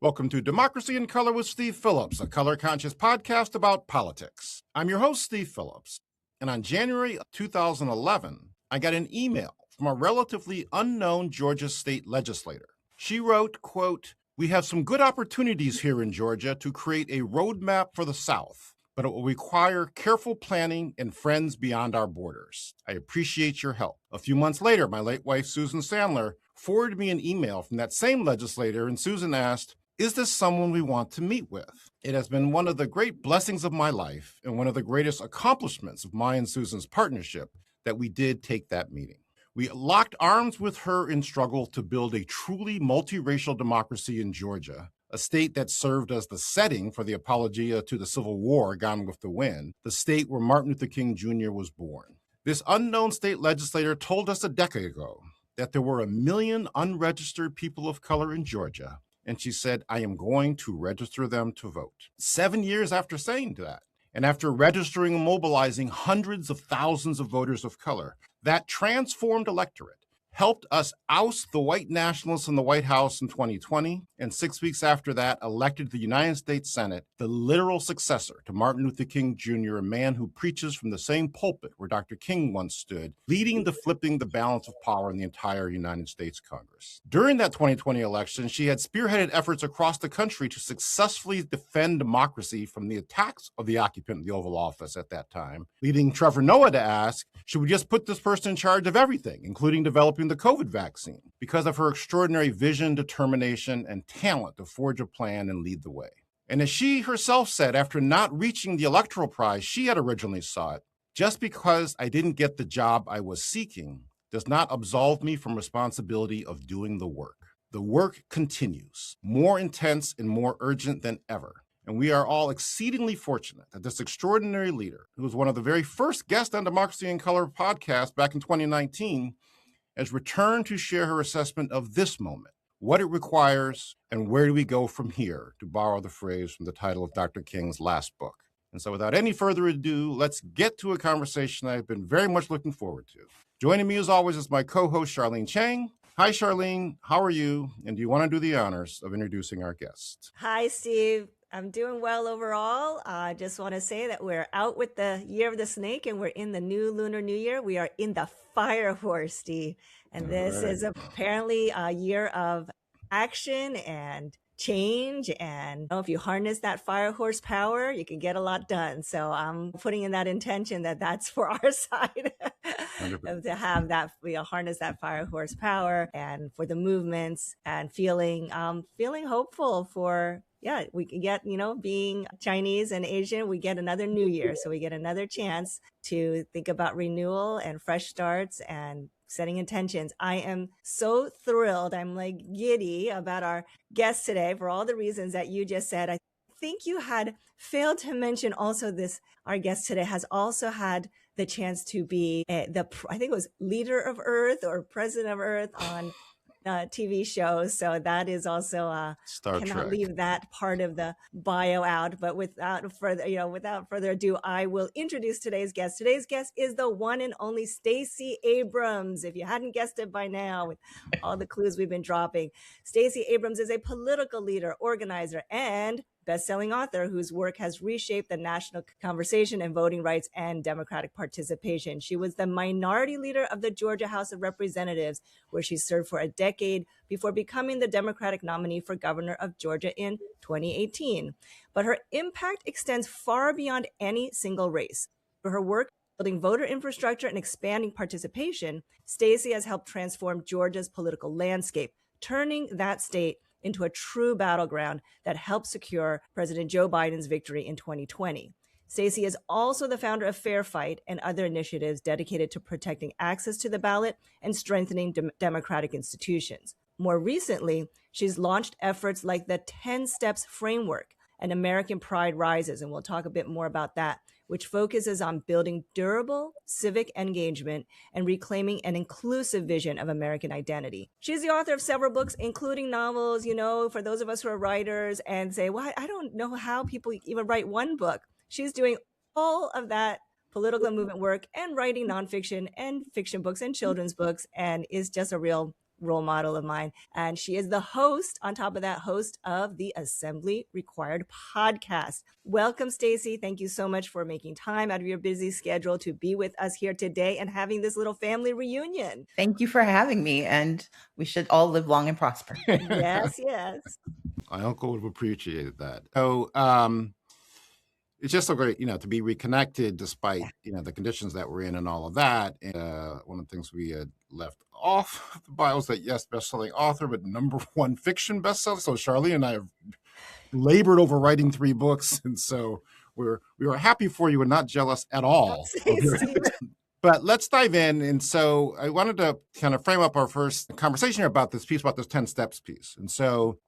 Welcome to Democracy in Color with Steve Phillips, a color-conscious podcast about politics. I'm your host, Steve Phillips, and on January 2011, I got an email from a relatively unknown Georgia state legislator. She wrote, quote, "We have some good opportunities here in Georgia to create a roadmap for the South, but it will require careful planning and friends beyond our borders. I appreciate your help." A few months later, my late wife, Susan Sandler, forwarded me an email from that same legislator, and Susan asked, "Is this someone we want to meet with?" It has been one of the great blessings of my life and one of the greatest accomplishments of my and Susan's partnership that we did take that meeting. We locked arms with her in struggle to build a truly multiracial democracy in Georgia, a state that served as the setting for the apologia to the Civil War, Gone with the Wind, the state where Martin Luther King Jr. was born. This unknown state legislator told us a decade ago that there were 1 million unregistered people of color in Georgia, and she said, "I am going to register them to vote." 7 years after saying that, and after registering and mobilizing hundreds of thousands of voters of color, that transformed electorate helped us oust the white nationalists in the White House in 2020, and 6 weeks after that, elected the United States Senate, the literal successor to Martin Luther King Jr., a man who preaches from the same pulpit where Dr. King once stood, leading to flipping the balance of power in the entire United States Congress. During that 2020 election, she had spearheaded efforts across the country to successfully defend democracy from the attacks of the occupant of the Oval Office at that time, leading Trevor Noah to ask, should we just put this person in charge of everything, including developing the COVID vaccine, because of her extraordinary vision, determination, and talent to forge a plan and lead the way. And as she herself said, after not reaching the electoral prize she had originally sought, "Just because I didn't get the job I was seeking does not absolve me from responsibility of doing the work. The work continues, more intense and more urgent than ever. And we are all exceedingly fortunate that this extraordinary leader, who was one of the very first guests on Democracy in Color podcast back in 2019, has returned to share her assessment of this moment, what it requires, and where do we go from here, to borrow the phrase from the title of Dr. King's last book. And so without any further ado, let's get to a conversation I've been very much looking forward to. Joining me as always is my co-host, Charlene Chang. Hi, Charlene. How are you? And do you want to do the honors of introducing our guest? Hi, Steve. I'm doing well overall. I just want to say that we're out with the year of the snake and we're in the new Lunar New Year. We are in the fire horse, Steve. And this is apparently a year of action and change. And if you harness that fire horse power, you can get a lot done. So I'm putting in that intention that that's for our side to have that, harness that fire horse power and for the movements and feeling hopeful for, we can get, being Chinese and Asian, we get another new year. So we get another chance to think about renewal and fresh starts and setting intentions. I am so thrilled. I'm like giddy about our guest today for all the reasons that you just said. I think you had failed to mention also this, our guest today has also had the chance to be I think it was leader of Earth or president of Earth on TV shows. So that is also Star cannot Trek. leave that part of the bio out. But without further ado, I will introduce today's guest. Today's guest is the one and only Stacey Abrams. If you hadn't guessed it by now, with all the clues we've been dropping, Stacey Abrams is a political leader, organizer, and best-selling author whose work has reshaped the national conversation in voting rights and democratic participation. She was the minority leader of the Georgia House of Representatives, where she served for a decade before becoming the Democratic nominee for governor of Georgia in 2018. But her impact extends far beyond any single race. For her work building voter infrastructure and expanding participation, Stacey has helped transform Georgia's political landscape, turning that state into a true battleground that helped secure President Joe Biden's victory in 2020. Stacey is also the founder of Fair Fight and other initiatives dedicated to protecting access to the ballot and strengthening democratic institutions. More recently, she's launched efforts like the 10 Steps Framework and American Pride Rises, and we'll talk a bit more about that, which focuses on building durable civic engagement and reclaiming an inclusive vision of American identity. She's the author of several books, including novels, for those of us who are writers and say, well, I don't know how people even write one book. She's doing all of that political movement work and writing nonfiction and fiction books and children's books, and is just a real role model of mine. And she is the host, on top of that, host of the Assembly Required podcast. Welcome, Stacey. Thank you so much for making time out of your busy schedule to be with us here today and having this little family reunion. Thank you for having me, and we should all live long and prosper. Yes, yes. My uncle would have appreciated that. So it's just so great, to be reconnected despite, the conditions that we're in and all of that. And one of the things we had left off the bio is that, yes, best-selling author, but #1 fiction bestseller. So Charlene and I have labored over writing 3 books. And so we were happy for you and not jealous at all. But let's dive in. And so I wanted to kind of frame up our first conversation here about this 10 steps piece. And so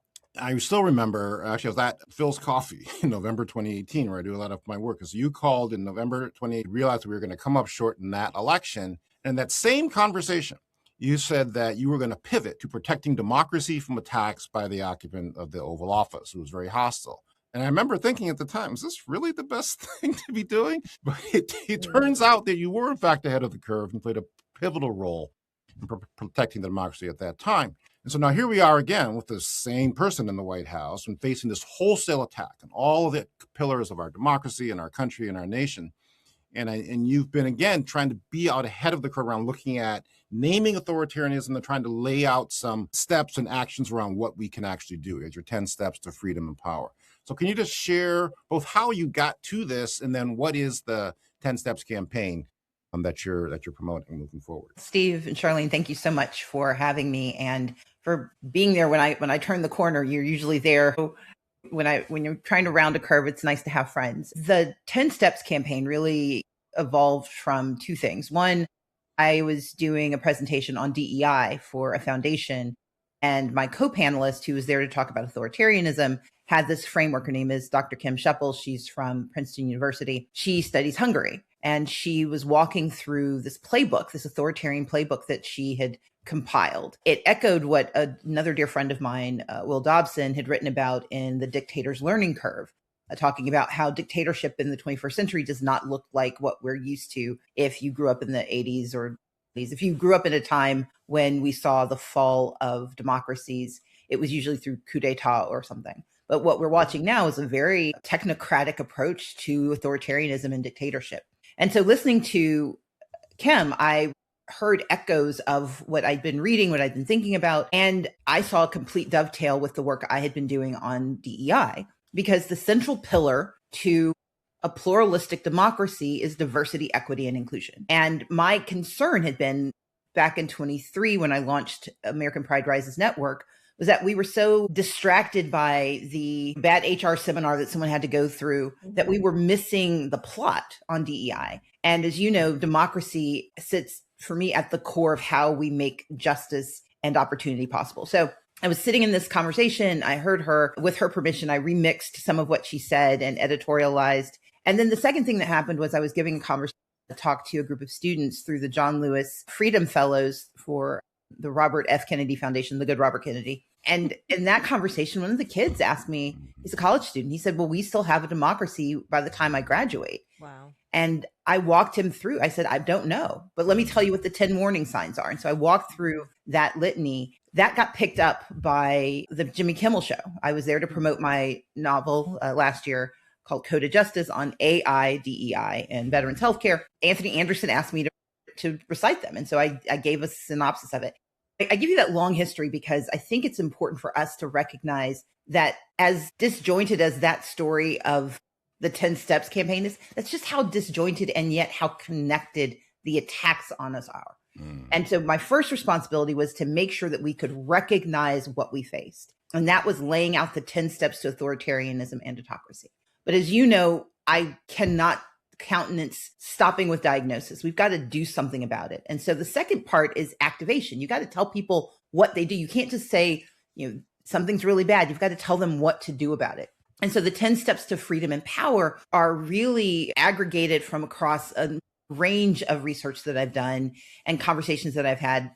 I still remember, actually, I was at Phil's Coffee in November 2018, where I do a lot of my work. Because you called in November 2018, realized we were going to come up short in that election. And that same conversation, you said that you were going to pivot to protecting democracy from attacks by the occupant of the Oval Office, who was very hostile. And I remember thinking at the time, is this really the best thing to be doing? But it turns out that you were, in fact, ahead of the curve and played a pivotal role in protecting the democracy at that time. And so now here we are again with the same person in the White House and facing this wholesale attack on all of the pillars of our democracy and our country and our nation. And you've been, again, trying to be out ahead of the curve around looking at naming authoritarianism and trying to lay out some steps and actions around what we can actually do as your 10 steps to freedom and power. So can you just share both how you got to this and then what is the 10 Steps campaign that you're promoting moving forward? Steve and Charlene, thank you so much for having me and for being there when I turn the corner. You're usually there. When you're trying to round a curve, it's nice to have friends. The 10 Steps campaign really evolved from 2 things. One, I was doing a presentation on DEI for a foundation, and my co-panelist, who was there to talk about authoritarianism, had this framework. Her name is Dr. Kim Sheppel. She's from Princeton University. She studies Hungary, and she was walking through this playbook, this authoritarian playbook that she had compiled. It echoed what another dear friend of mine, Will Dobson, had written about in The Dictator's Learning Curve, talking about how dictatorship in the 21st century does not look like what we're used to if you grew up in the 80s or 90s. If you grew up in a time when we saw the fall of democracies, it was usually through coup d'etat or something. But what we're watching now is a very technocratic approach to authoritarianism and dictatorship. And so listening to Kim, I heard echoes of what I'd been reading, what I'd been thinking about, and I saw a complete dovetail with the work I had been doing on DEI, because the central pillar to a pluralistic democracy is diversity, equity, and inclusion. And my concern had been back in 23 when I launched American Pride Rises Network, was that we were so distracted by the bad HR seminar that someone had to go through that we were missing the plot on DEI. And as you know, democracy sits for me at the core of how we make justice and opportunity possible. So I was sitting in this conversation. I heard her, with her permission, I remixed some of what she said and editorialized. And then the second thing that happened was I was giving a talk to a group of students through the John Lewis Freedom Fellows for the Robert F. Kennedy Foundation, the good Robert Kennedy. And in that conversation, one of the kids asked me, he's a college student. He said, well, we still have a democracy by the time I graduate. Wow. And I walked him through. I said, I don't know, but let me tell you what the 10 warning signs are. And so I walked through that litany. That got picked up by the Jimmy Kimmel Show. I was there to promote my novel last year called Code of Justice on AI, DEI, and veterans healthcare. Anthony Anderson asked me to recite them. And so I gave a synopsis of it. I give you that long history because I think it's important for us to recognize that as disjointed as that story of the 10 Steps campaign is, that's just how disjointed and yet how connected the attacks on us are. And so my first responsibility was to make sure that we could recognize what we faced. And that was laying out the 10 steps to authoritarianism and autocracy. But as you know, I cannot countenance stopping with diagnosis. We've got to do something about it. And so the second part is activation. You got to tell people what they do. You can't just say, something's really bad. You've got to tell them what to do about it. And so the 10 steps to freedom and power are really aggregated from across a range of research that I've done and conversations that I've had,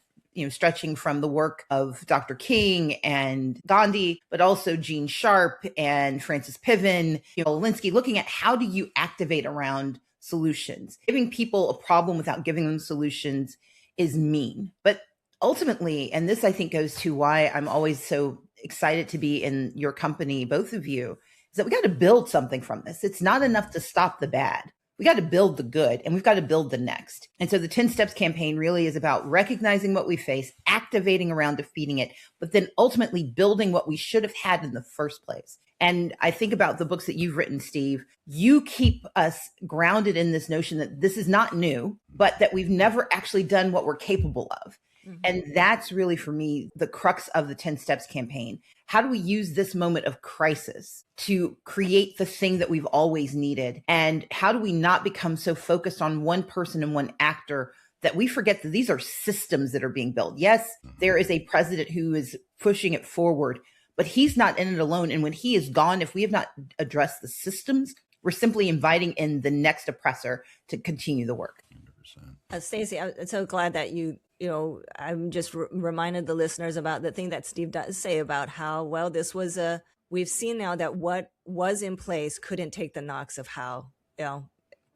stretching from the work of Dr. King and Gandhi, but also Gene Sharp and Francis Piven, Alinsky, looking at how do you activate around solutions. Giving people a problem without giving them solutions is mean. But ultimately, and this I think goes to why I'm always so excited to be in your company, both of you, is that we got to build something from this. It's not enough to stop the bad. We got to build the good, and we've got to build the next. And so the 10 Steps campaign really is about recognizing what we face, activating around defeating it, but then ultimately building what we should have had in the first place. And I think about the books that you've written, Steve. You keep us grounded in this notion that this is not new, but that we've never actually done what we're capable of. And that's really, for me, the crux of the 10 Steps campaign. How do we use this moment of crisis to create the thing that we've always needed? And how do we not become so focused on one person and one actor that we forget that these are systems that are being built? Yes, there is a president who is pushing it forward, but he's not in it alone. And when he is gone, if we have not addressed the systems, we're simply inviting in the next oppressor to continue the work. Stacey, I'm so glad that I'm just reminded the listeners about the thing that Steve does say about how, well, this was we've seen now that what was in place couldn't take the knocks of how,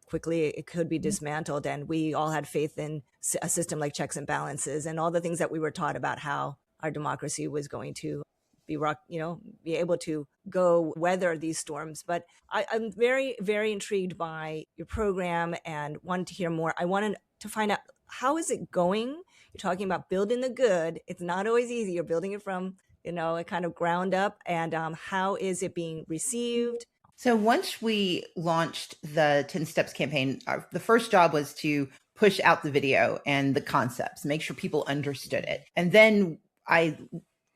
quickly it could be dismantled. And we all had faith in a system like checks and balances and all the things that we were taught about how our democracy was going to be able to go weather these storms. But I'm very, very intrigued by your program and wanted to hear more. I wanted to find out, how is it going? You're talking about building the good. It's not always easy. You're building it from, a kind of ground up. And how is it being received? So once we launched the 10 Steps campaign, the first job was to push out the video and the concepts, make sure people understood it. And then I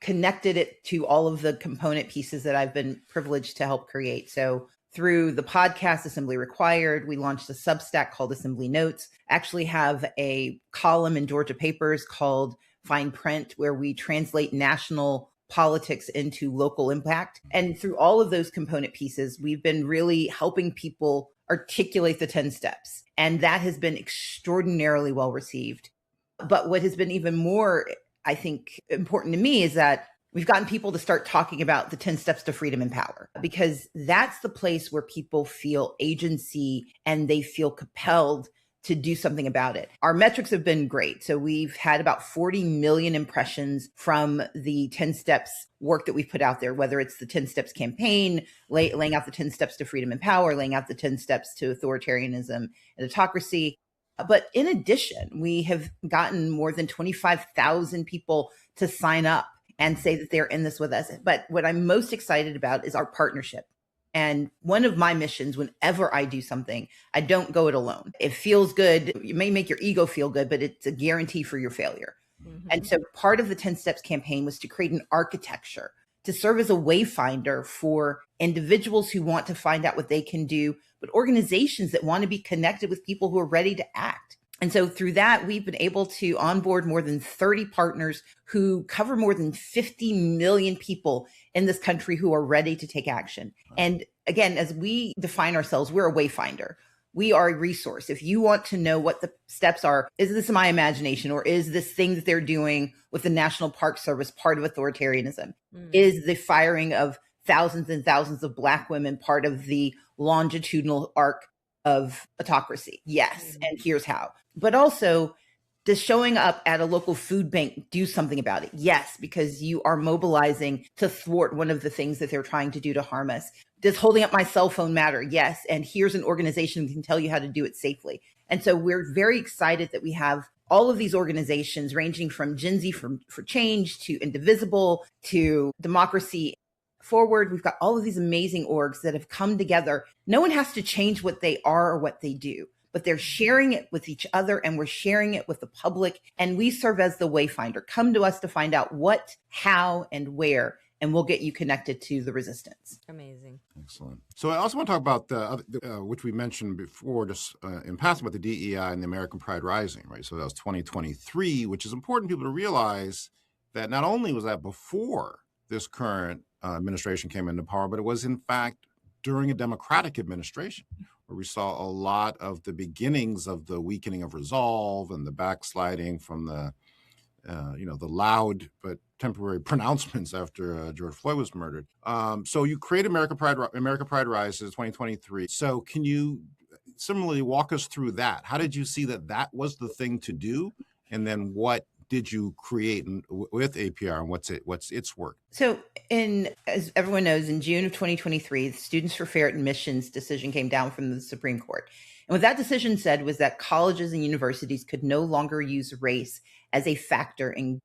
connected it to all of the component pieces that I've been privileged to help create. So through the podcast Assembly Required, we launched a Substack called Assembly Notes. Actually have a column in Georgia Papers called Fine Print, where we translate national politics into local impact. And through all of those component pieces, we've been really helping people articulate the 10 steps. And that has been extraordinarily well received. But what has been even more, I think, important to me is that we've gotten people to start talking about the 10 steps to freedom and power, because that's the place where people feel agency and they feel compelled to do something about it. Our metrics have been great. So we've had about 40 million impressions from the 10 steps work that we've put out there, whether it's the 10 steps campaign, laying out the 10 steps to freedom and power, laying out the 10 steps to authoritarianism and autocracy. But in addition, we have gotten more than 25,000 people to sign up and say that they're in this with us. But what I'm most excited about is our partnership. And one of my missions, whenever I do something, I don't go it alone. It feels good. It may make your ego feel good, but it's a guarantee for your failure. Mm-hmm. And so part of the 10 Steps campaign was to create an architecture to serve as a wayfinder for individuals who want to find out what they can do, but organizations that want to be connected with people who are ready to act. And so through that, we've been able to onboard more than 30 partners who cover more than 50 million people in this country who are ready to take action. And again, as we define ourselves, we're a wayfinder. We are a resource. If you want to know what the steps are, is this my imagination, or is this thing that they're doing with the National Park Service part of authoritarianism? Is the firing of thousands and thousands of Black women part of the longitudinal arc of autocracy? Yes. And here's how. But also, does showing up at a local food bank do something about it? Yes, because you are mobilizing to thwart one of the things that they're trying to do to harm us. Does holding up my cell phone matter? Yes. And here's an organization that can tell you how to do it safely. And so we're very excited that we have all of these organizations ranging from Gen Z for Change to Indivisible to Democracy Forward. We've got all of these amazing orgs that have come together. No one has to change what they are or what they do, but they're sharing it with each other, and we're sharing it with the public. And we serve as the wayfinder. Come to us to find out what, how, and where, and we'll get you connected to the resistance. Amazing. Excellent. So I also want to talk about which we mentioned before, just in passing, about the DEI and the American Pride Rising, right? So that was 2023, which is important for people to realize that not only was that before this current administration came into power, but it was in fact during a Democratic administration, where we saw a lot of the beginnings of the weakening of resolve and the backsliding from the loud but temporary pronouncements after George Floyd was murdered. So you create America Pride Rises 2023. So can you similarly walk us through that? How did you see that was the thing to do? And then what did you create with APR, and what's its work? So as everyone knows, in June of 2023, the Students for Fair Admissions decision came down from the Supreme Court. And what that decision said was that colleges and universities could no longer use race as a factor in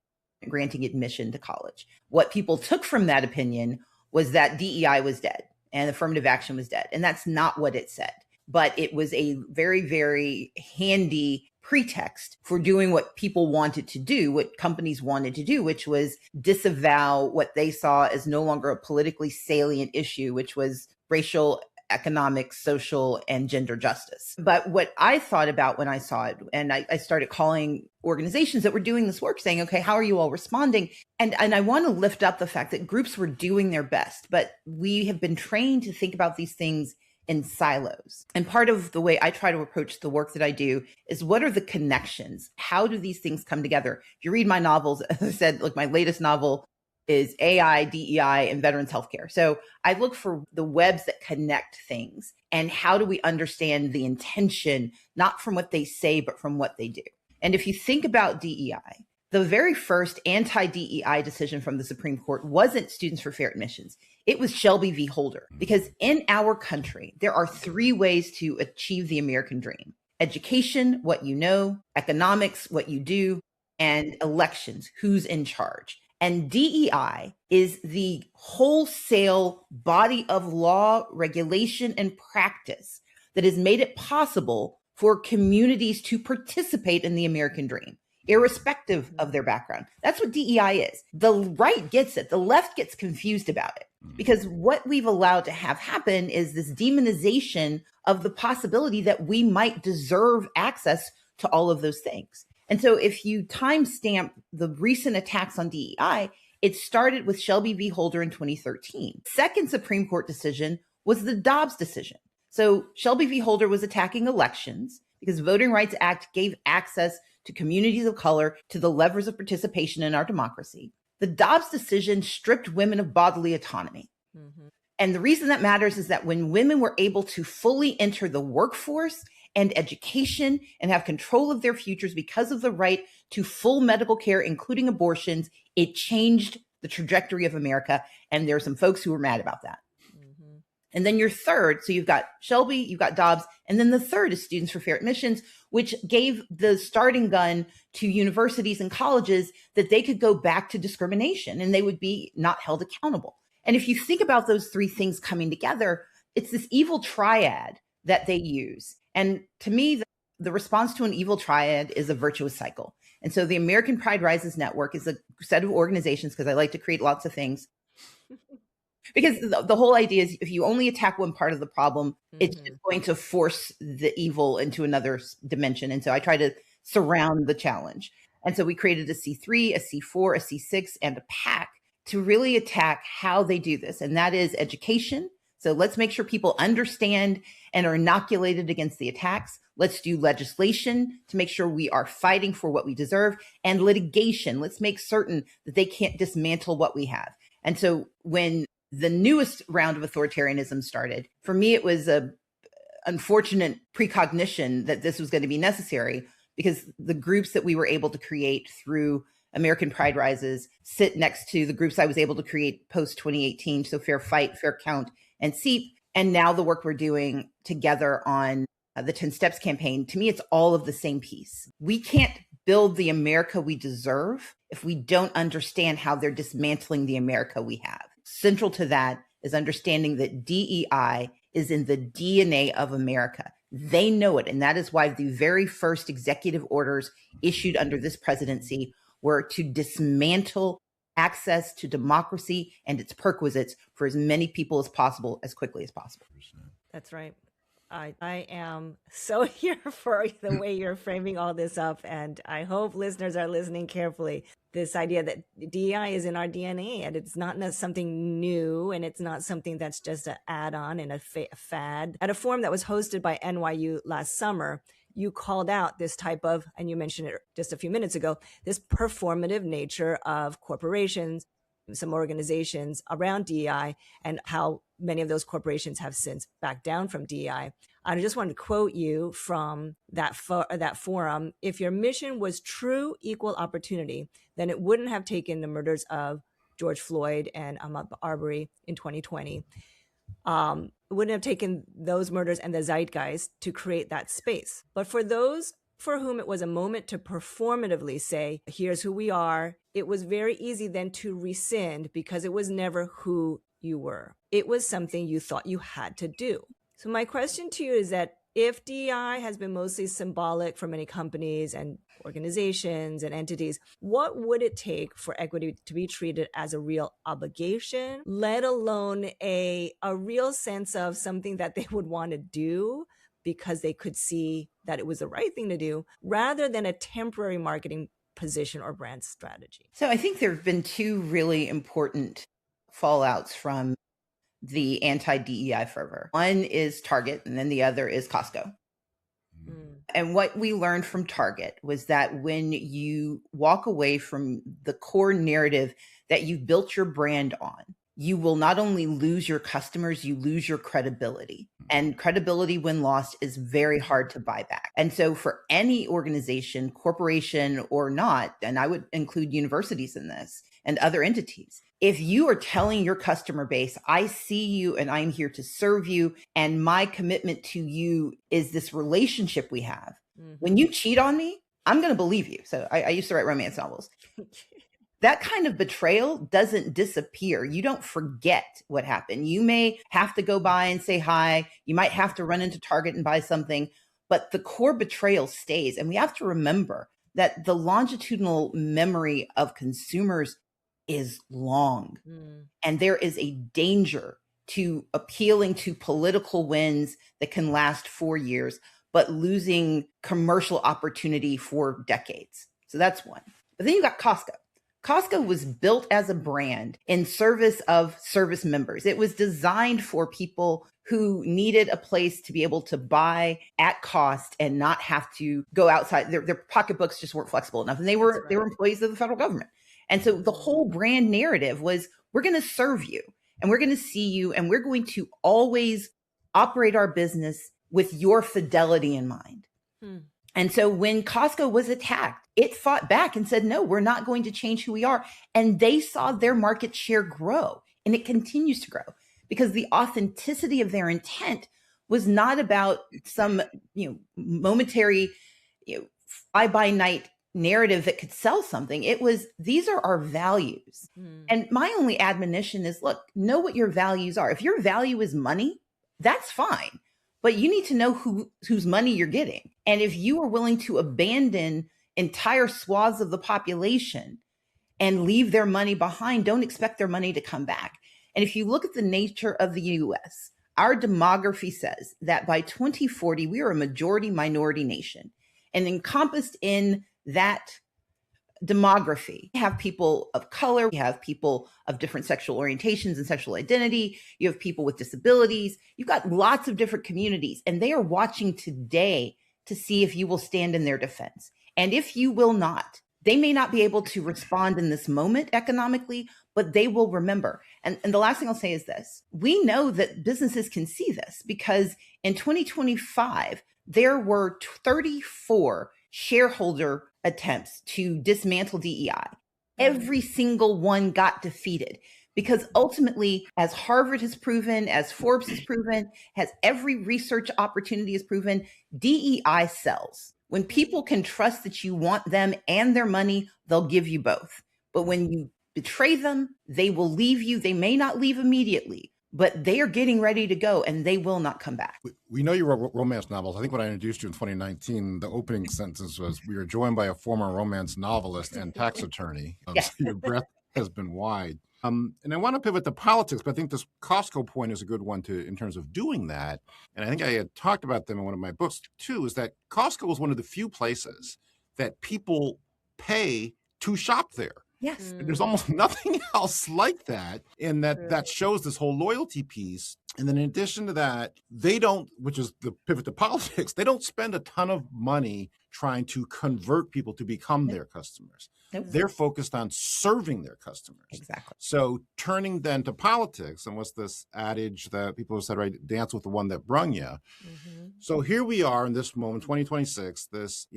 granting admission to college. What people took from that opinion was that DEI was dead and affirmative action was dead. And that's not what it said. But it was a very, very handy pretext for doing what people wanted to do, what companies wanted to do, which was disavow what they saw as no longer a politically salient issue, which was racial, economic, social, and gender justice. But what I thought about when I saw it, and I started calling organizations that were doing this work saying, okay, how are you all responding? And I want to lift up the fact that groups were doing their best, but we have been trained to think about these things in silos. And part of the way I try to approach the work that I do is, what are the connections? How do these things come together? If you read my novels, as I said, like my latest novel is AI, DEI, and veterans healthcare. So I look for the webs that connect things, and how do we understand the intention, not from what they say, but from what they do. And if you think about DEI, the very first anti-DEI decision from the Supreme Court wasn't Students for Fair Admissions. It was Shelby v. Holder, because in our country, there are 3 ways to achieve the American dream: education, what you know; economics, what you do; and elections, who's in charge. And DEI is the wholesale body of law, regulation, and practice that has made it possible for communities to participate in the American dream, irrespective of their background. That's what DEI is. The right gets it. The left gets confused about it, because what we've allowed to have happen is this demonization of the possibility that we might deserve access to all of those things. And so if you timestamp the recent attacks on DEI, it started with Shelby v. Holder in 2013. Second Supreme Court decision was the Dobbs decision. So Shelby v. Holder was attacking elections because the Voting Rights Act gave access to communities of color to the levers of participation in our democracy. The Dobbs decision stripped women of bodily autonomy. Mm-hmm. And the reason that matters is that when women were able to fully enter the workforce and education and have control of their futures because of the right to full medical care, including abortions, it changed the trajectory of America. And there are some folks who were mad about that. Mm-hmm. And then your third, so you've got Shelby, you've got Dobbs, and then the third is Students for Fair Admissions, which gave the starting gun to universities and colleges that they could go back to discrimination and they would be not held accountable. And if you think about those 3 things coming together, it's this evil triad that they use. And to me, the response to an evil triad is a virtuous cycle. And so the American Pride Rises Network is a set of organizations, because I like to create lots of things. Because the whole idea is, if you only attack one part of the problem, it's just going to force the evil into another dimension. And so I try to surround the challenge. And so we created a C3, a C4, a C6, and a PAC to really attack how they do this. And that is education. So let's make sure people understand and are inoculated against the attacks. Let's do legislation to make sure we are fighting for what we deserve, and litigation. Let's make certain that they can't dismantle what we have. And so when the newest round of authoritarianism started, for me, it was a unfortunate precognition that this was going to be necessary, because the groups that we were able to create through American Pride Rises sit next to the groups I was able to create post 2018. So Fair Fight, Fair Count, and SEEP. And now the work we're doing together on the 10 Steps campaign, to me, it's all of the same piece. We can't build the America we deserve if we don't understand how they're dismantling the America we have. Central to that is understanding that DEI is in the DNA of America. They know it. And that is why the very first executive orders issued under this presidency were to dismantle access to democracy and its perquisites for as many people as possible, as quickly as possible. That's right. I am so here for the way you're framing all this up, and I hope listeners are listening carefully. This idea that DEI is in our DNA, and it's not something new, and it's not something that's just an add-on and a fad. At a forum that was hosted by NYU last summer, you called out this type of, and you mentioned it just a few minutes ago, this performative nature of corporations, some organizations around DEI, and how many of those corporations have since backed down from DEI. I just wanted to quote you from that forum. If your mission was true equal opportunity, then it wouldn't have taken the murders of George Floyd and Ahmaud Arbery in 2020. It wouldn't have taken those murders and the zeitgeist to create that space. But for those for whom it was a moment to performatively say, here's who we are, it was very easy then to rescind because it was never who you were. It was something you thought you had to do. So my question to you is that if DEI has been mostly symbolic for many companies and organizations and entities, what would it take for equity to be treated as a real obligation, let alone a real sense of something that they would want to do because they could see that it was the right thing to do, rather than a temporary marketing position or brand strategy? So I think there have been two really important fallouts from the anti-DEI fervor. One is Target, and then the other is Costco. And what we learned from Target was that when you walk away from the core narrative that you've built your brand on, you will not only lose your customers, you lose your credibility. And credibility, when lost, is very hard to buy back. And so for any organization, corporation or not, and I would include universities in this and other entities, if you are telling your customer base, I see you and I'm here to serve you, and my commitment to you is this relationship we have. When you cheat on me, I'm going to believe you. So I used to write romance novels. That kind of betrayal doesn't disappear. You don't forget what happened. You may have to go by and say hi. You might have to run into Target and buy something, but the core betrayal stays. And we have to remember that the longitudinal memory of consumers is long. And there is a danger to appealing to political wins that can last 4 years, but losing commercial opportunity for decades. So that's one. But then you got Costco. Costco was built as a brand in service of service members. It was designed for people who needed a place to be able to buy at cost and not have to go outside. Their pocketbooks just weren't flexible enough. And they were employees of the federal government. And so the whole brand narrative was, we're going to serve you and we're going to see you and we're going to always operate our business with your fidelity in mind. And so when Costco was attacked, it fought back and said, no, we're not going to change who we are. And they saw their market share grow, and it continues to grow because the authenticity of their intent was not about some, momentary, fly by night narrative that could sell something. It was, these are our values. And my only admonition is, look, know what your values are. If your value is money, that's fine. But you need to know whose money you're getting. And if you are willing to abandon entire swaths of the population and leave their money behind, don't expect their money to come back. And if you look at the nature of the US, our demography says that by 2040, we are a majority minority nation. And encompassed in that demography, you have people of color, you have people of different sexual orientations and sexual identity, you have people with disabilities, you've got lots of different communities, and they are watching today to see if you will stand in their defense. And if you will not, they may not be able to respond in this moment economically, but they will remember. And the last thing I'll say is this. We know that businesses can see this because in 2025, there were 34 shareholder attempts to dismantle DEI. Every single one got defeated because ultimately, as Harvard has proven, as Forbes has proven, as every research opportunity has proven, DEI sells. When people can trust that you want them and their money, they'll give you both. But when you betray them, they will leave you. They may not leave immediately, but they are getting ready to go and they will not come back. We know you wrote romance novels. I think when I introduced you in 2019, the opening sentence was, we are joined by a former romance novelist and tax attorney. Yes. So your breadth has been wide. And I want to pivot to politics, but I think this Costco point is a good one in terms of doing that. And I think I had talked about them in one of my books too, is that Costco is one of the few places that people pay to shop there. Yes. There's almost nothing else like that. And that shows this whole loyalty piece. And then in addition to that, they don't, which is the pivot to politics, they don't spend a ton of money trying to convert people to become their customers. Nope. They're focused on serving their customers. Exactly. So turning then to politics, and what's this adage that people have said, right? Dance with the one that brung you. Mm-hmm. So here we are in this moment, 2026, this,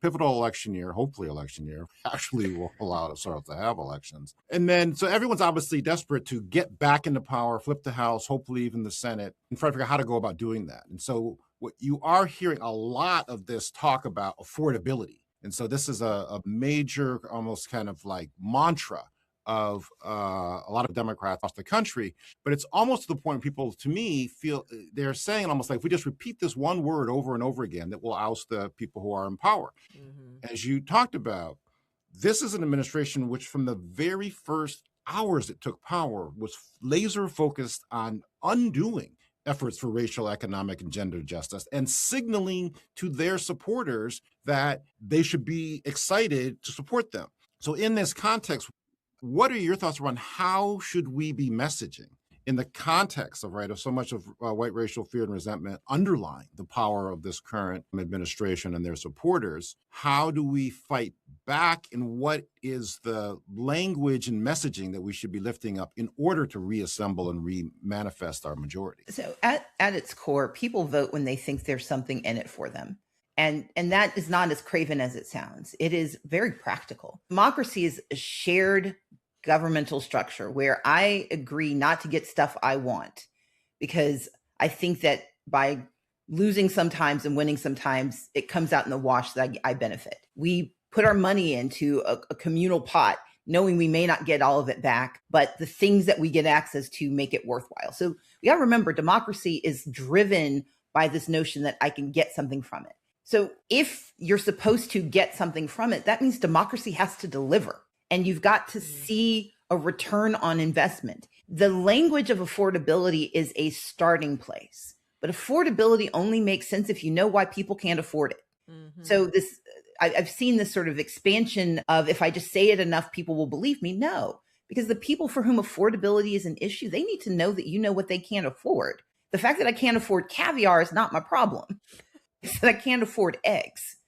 pivotal election year, hopefully election year, actually will allow us to have elections. And then, so everyone's obviously desperate to get back into power, flip the House, hopefully even the Senate, and try to figure out how to go about doing that. And so what you are hearing a lot of this talk about affordability. And so this is a major, almost kind of like mantra of a lot of Democrats across the country, but it's almost to the point where people, to me, feel they're saying almost like if we just repeat this one word over and over again, that will oust the people who are in power. Mm-hmm. As you talked about, this is an administration which from the very first hours it took power was laser focused on undoing efforts for racial, economic, and gender justice and signaling to their supporters that they should be excited to support them. So in this context, what are your thoughts around how should we be messaging in the context of so much of white racial fear and resentment underlying the power of this current administration and their supporters? How do we fight back, and what is the language and messaging that we should be lifting up in order to reassemble and re-manifest our majority? So at its core, people vote when they think there's something in it for them. And that is not as craven as it sounds. It is very practical. Democracy is a shared governmental structure where I agree not to get stuff I want, because I think that by losing sometimes and winning sometimes, it comes out in the wash that I benefit. We put our money into a communal pot, knowing we may not get all of it back, but the things that we get access to make it worthwhile. So we got to remember, democracy is driven by this notion that I can get something from it. So if you're supposed to get something from it, that means democracy has to deliver. And you've got to see a return on investment. The language of affordability is a starting place, but affordability only makes sense if you know why people can't afford it. Mm-hmm. So I've seen this sort of expansion of, if I just say it enough, people will believe me. No, because the people for whom affordability is an issue, they need to know that you know what they can't afford. The fact that I can't afford caviar is not my problem. It's that I can't afford eggs.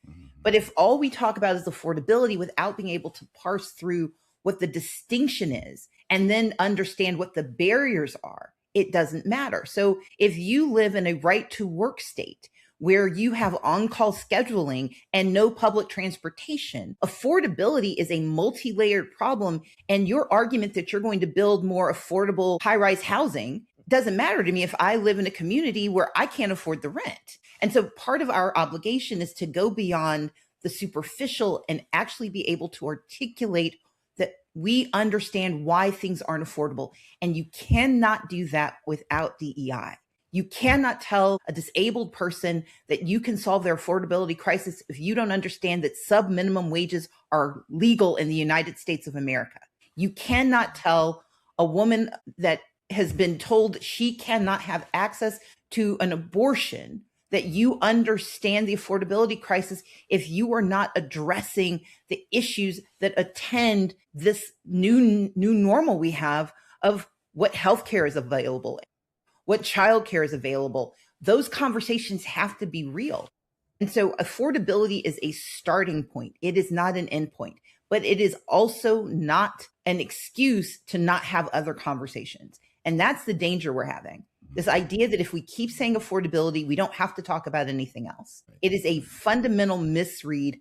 But if all we talk about is affordability without being able to parse through what the distinction is and then understand what the barriers are, it doesn't matter. So if you live in a right to work state where you have on-call scheduling and no public transportation, affordability is a multi-layered problem. And your argument that you're going to build more affordable high-rise housing doesn't matter to me if I live in a community where I can't afford the rent. And so part of our obligation is to go beyond the superficial and actually be able to articulate that we understand why things aren't affordable. And you cannot do that without DEI. You cannot tell a disabled person that you can solve their affordability crisis if you don't understand that sub-minimum wages are legal in the United States of America. You cannot tell a woman that has been told she cannot have access to an abortion that you understand the affordability crisis if you are not addressing the issues that attend this new normal we have of what healthcare is available, what childcare is available. Those conversations have to be real. And so affordability is a starting point. It is not an end point, but it is also not an excuse to not have other conversations. And that's the danger we're having. This idea that if we keep saying affordability, we don't have to talk about anything else. It is a fundamental misread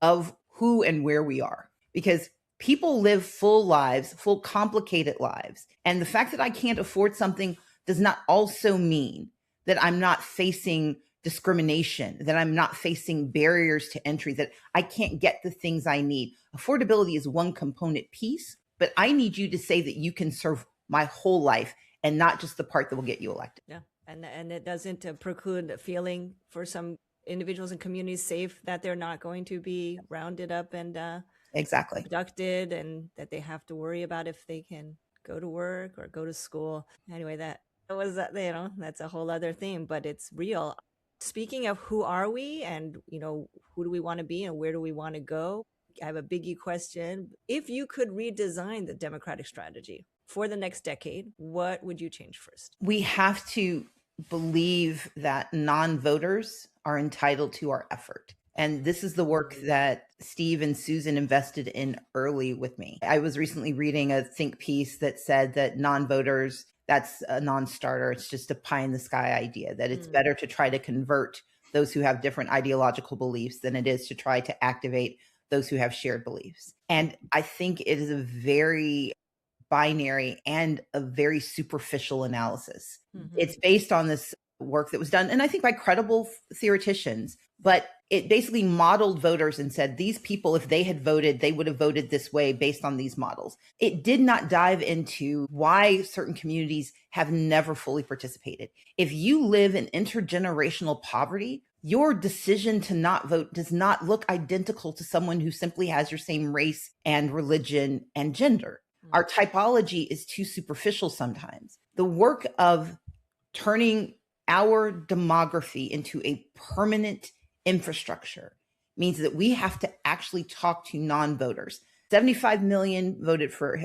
of who and where we are, because people live full lives, full complicated lives. And the fact that I can't afford something does not also mean that I'm not facing discrimination, that I'm not facing barriers to entry, that I can't get the things I need. Affordability is one component piece, but I need you to say that you can serve my whole life and not just the part that will get you elected. Yeah, and it doesn't preclude a feeling for some individuals and communities safe that they're not going to be rounded up and exactly abducted, and that they have to worry about if they can go to work or go to school. Anyway, that was that's a whole other thing, but it's real. Speaking of who are we, and who do we want to be, and where do we want to go? I have a biggie question. If you could redesign the Democratic strategy for the next decade, what would you change first? We have to believe that non-voters are entitled to our effort. And this is the work that Steve and Susan invested in early with me. I was recently reading a think piece that said that non-voters, that's a non-starter. It's just a pie in the sky idea, that it's better to try to convert those who have different ideological beliefs than it is to try to activate those who have shared beliefs. And I think it is a very binary and a very superficial analysis. It's based on this work that was done, and I think by credible theoreticians, but it basically modeled voters and said, these people, if they had voted, they would have voted this way based on these models. It did not dive into why certain communities have never fully participated. If you live in intergenerational poverty, your decision to not vote does not look identical to someone who simply has your same race and religion and gender. Our typology is too superficial sometimes. The work of turning our demography into a permanent infrastructure means that we have to actually talk to non-voters. 75 million voted for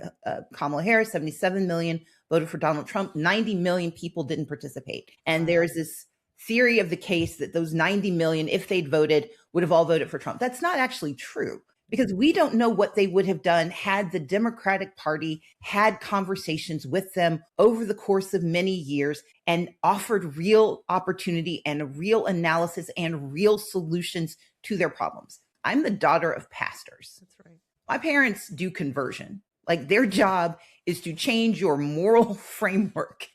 Kamala Harris, 77 million voted for Donald Trump, 90 million people didn't participate. And there's this theory of the case that those 90 million, if they'd voted, would have all voted for Trump. That's not actually true, because we don't know what they would have done had the Democratic Party had conversations with them over the course of many years and offered real opportunity and a real analysis and real solutions to their problems. I'm the daughter of pastors. That's right. My parents do conversion. Like, their job is to change your moral framework.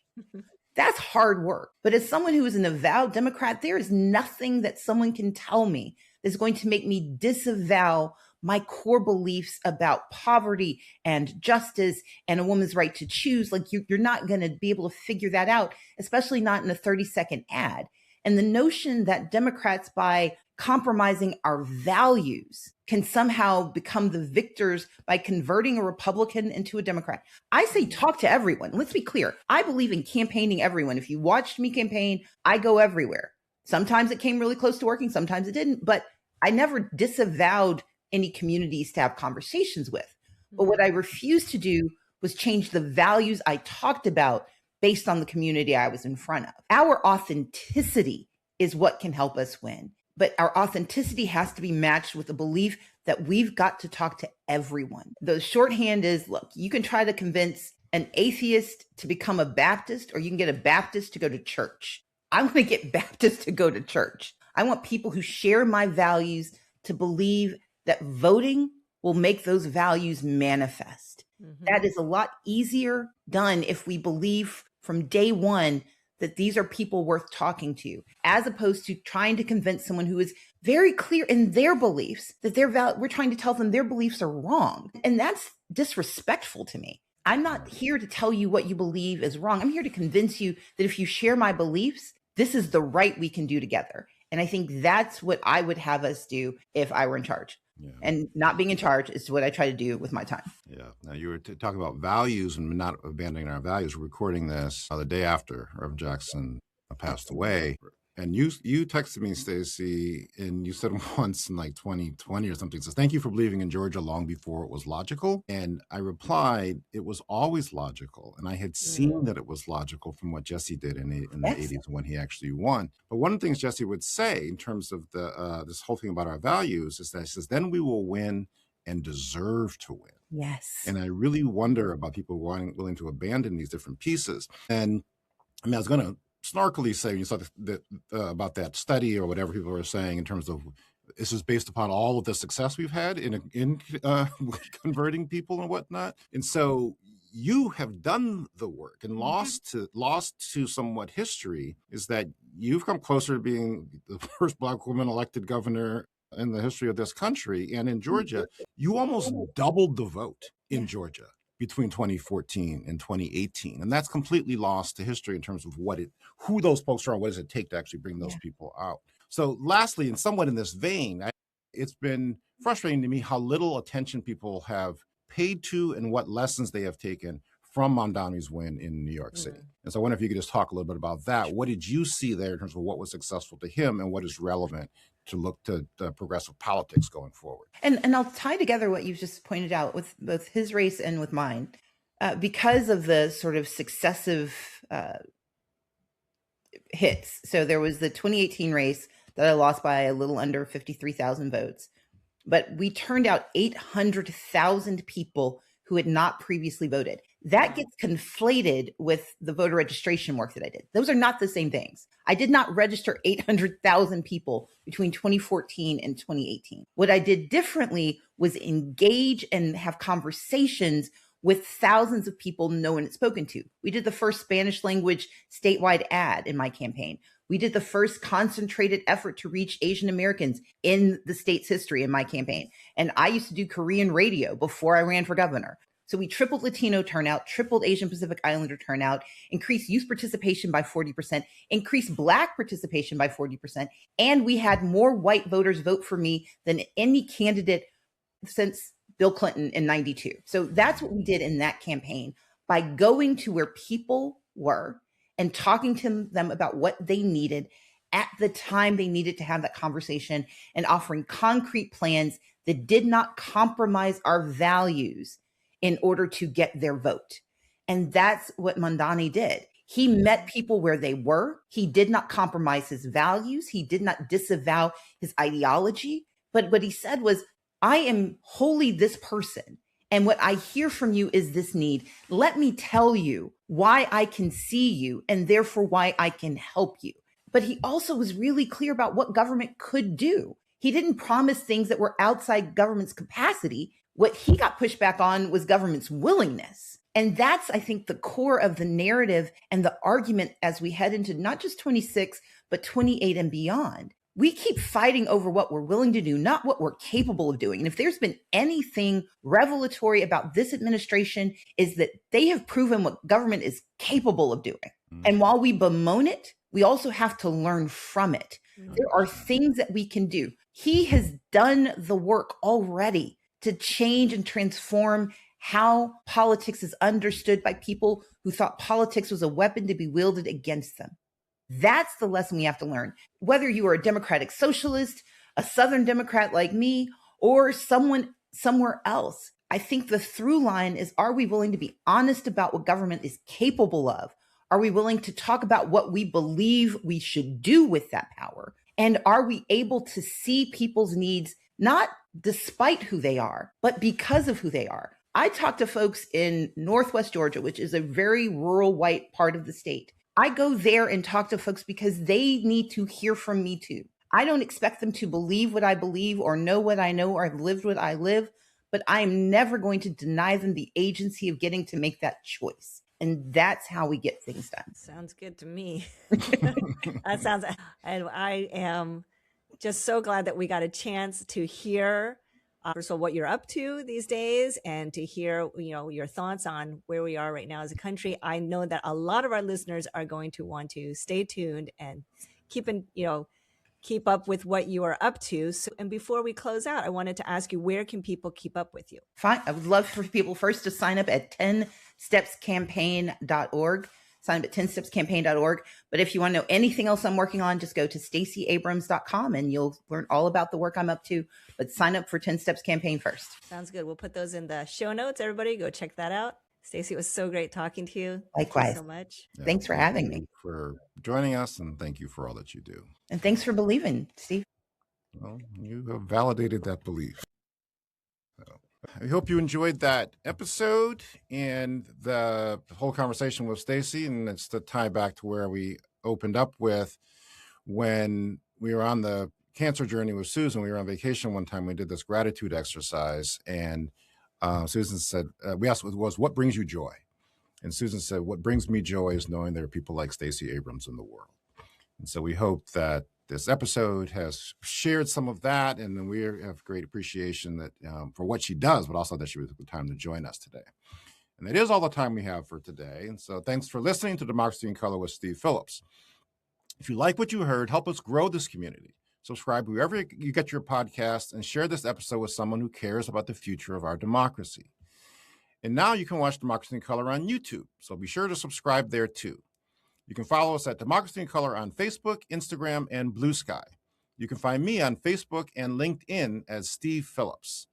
That's hard work. But as someone who is an avowed Democrat, there is nothing that someone can tell me that's going to make me disavow my core beliefs about poverty and justice and a woman's right to choose. Like, you're not going to be able to figure that out, especially not in a 30-second ad. And the notion that Democrats, by compromising our values, can somehow become the victors by converting a Republican into a Democrat. I say talk to everyone. Let's be clear. I believe in campaigning everyone. If you watched me campaign, I go everywhere. Sometimes it came really close to working. Sometimes it didn't. But I never disavowed any communities to have conversations with. But what I refused to do was change the values I talked about based on the community I was in front of. Our authenticity is what can help us win. But our authenticity has to be matched with the belief that we've got to talk to everyone. The shorthand is, look, you can try to convince an atheist to become a Baptist, or you can get a Baptist to go to church. I want to get Baptists to go to church. I want people who share my values to believe that voting will make those values manifest. That is a lot easier done if we believe from day one that these are people worth talking to, as opposed to trying to convince someone who is very clear in their beliefs that we're trying to tell them their beliefs are wrong. And that's disrespectful to me. I'm not here to tell you what you believe is wrong. I'm here to convince you that if you share my beliefs, this is the right we can do together. And I think that's what I would have us do if I were in charge. Yeah. And not being in charge is what I try to do with my time. Yeah. Now, you were talking about values and not abandoning our values. We're recording this the day after Reverend Jackson passed away. And you texted me, Stacey, and you said once in like 2020 or something, says, thank you for believing in Georgia long before it was logical. And I replied, it was always logical. And I had seen that it was logical from what Jesse did in the 80s when he actually won. But one of the things Jesse would say in terms of this whole thing about our values is that he says, then we will win and deserve to win. Yes. And I really wonder about people willing to abandon these different pieces. And I mean, I was going to snarkily say, you saw about that study or whatever people were saying in terms of this is based upon all of the success we've had in converting people and whatnot. And so you have done the work and lost to somewhat history is that you've come closer to being the first Black woman elected governor in the history of this country. And in Georgia, you almost doubled the vote in Georgia between 2014 and 2018. And that's completely lost to history in terms of who those folks are and what does it take to actually bring those people out. So lastly, and somewhat in this vein, it's been frustrating to me how little attention people have paid to and what lessons they have taken from Mamdani's win in New York City. And so I wonder if you could just talk a little bit about that. What did you see there in terms of what was successful to him and what is relevant to look to progressive politics going forward? And I'll tie together what you've just pointed out with both his race and with mine. Because of the sort of successive hits. So there was the 2018 race that I lost by a little under 53,000 votes. But we turned out 800,000 people who had not previously voted. That gets conflated with the voter registration work that I did. Those are not the same things. I did not register 800,000 people between 2014 and 2018. What I did differently was engage and have conversations with thousands of people no one had spoken to. We did the first Spanish language statewide ad in my campaign. We did the first concentrated effort to reach Asian Americans in the state's history in my campaign. And I used to do Korean radio before I ran for governor. So we tripled Latino turnout, tripled Asian Pacific Islander turnout, increased youth participation by 40%, increased Black participation by 40%. And we had more white voters vote for me than any candidate since Bill Clinton in 92. So that's what we did in that campaign by going to where people were and talking to them about what they needed at the time they needed to have that conversation and offering concrete plans that did not compromise our values in order to get their vote. And that's what Mondani did. He met people where they were. He did not compromise his values. He did not disavow his ideology. But what he said was, I am wholly this person. And what I hear from you is this need. Let me tell you why I can see you and therefore why I can help you. But he also was really clear about what government could do. He didn't promise things that were outside government's capacity. What he got pushback on was government's willingness. And that's, I think, the core of the narrative and the argument as we head into not just 26, but 28 and beyond. We keep fighting over what we're willing to do, not what we're capable of doing. And if there's been anything revelatory about this administration, is that they have proven what government is capable of doing. And while we bemoan it, we also have to learn from it. There are things that we can do. He has done the work already to change and transform how politics is understood by people who thought politics was a weapon to be wielded against them. That's the lesson we have to learn. Whether you are a democratic socialist, a Southern Democrat like me, or someone somewhere else, I think the through line is, are we willing to be honest about what government is capable of? Are we willing to talk about what we believe we should do with that power? And are we able to see people's needs, not despite who they are, but because of who they are? I talk to folks in Northwest Georgia, which is a very rural white part of the state. I go there and talk to folks because they need to hear from me too. I don't expect them to believe what I believe or know what I know or have lived what I live, but I am never going to deny them the agency of getting to make that choice. And that's how we get things done. Sounds good to me. That sounds, and I am just so glad that we got a chance to hear first of all, what you're up to these days, and to hear, your thoughts on where we are right now as a country. I know that a lot of our listeners are going to want to stay tuned and keep up with what you are up to. So, and before we close out, I wanted to ask you, where can people keep up with you? Fine. I would love for people first to sign up at 10stepscampaign.org. Sign up at 10stepscampaign.org. But if you want to know anything else I'm working on, just go to stacyabrams.com and you'll learn all about the work I'm up to. But sign up for 10 Steps Campaign first. Sounds good. We'll put those in the show notes. Everybody go check that out. Stacey, it was so great talking to you. Likewise. Thank you so much. Yeah, thanks for having me. For joining us, and thank you for all that you do. And thanks for believing, Steve. Well, you have validated that belief. So, I hope you enjoyed that episode and the whole conversation with Stacey. And it's the tie back to where we opened up with when we were on the cancer journey with Susan. We were on vacation one time. We did this gratitude exercise, and Susan said, we asked what brings you joy? And Susan said, what brings me joy is knowing there are people like Stacey Abrams in the world. And so we hope that this episode has shared some of that, and then we have great appreciation that for what she does, but also that she took the time to join us today. And that is all the time we have for today. And so thanks for listening to Democracy in Color with Steve Phillips. If you like what you heard, help us grow this community. Subscribe wherever you get your podcasts, and share this episode with someone who cares about the future of our democracy. And now you can watch Democracy in Color on YouTube, so be sure to subscribe there too. You can follow us at Democracy in Color on Facebook, Instagram, and Blue Sky. You can find me on Facebook and LinkedIn as Steve Phillips.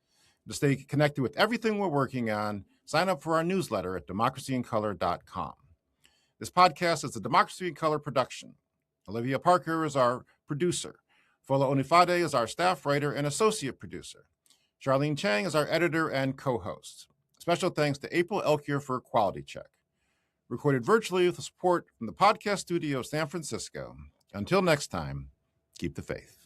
To stay connected with everything we're working on, sign up for our newsletter at democracyincolor.com. This podcast is a Democracy in Color production. Olivia Parker is our producer. Fola Onifade is our staff writer and associate producer. Charlene Chang is our editor and co-host. Special thanks to April Elkier for Quality Check. Recorded virtually with support from the podcast studio of San Francisco. Until next time, keep the faith.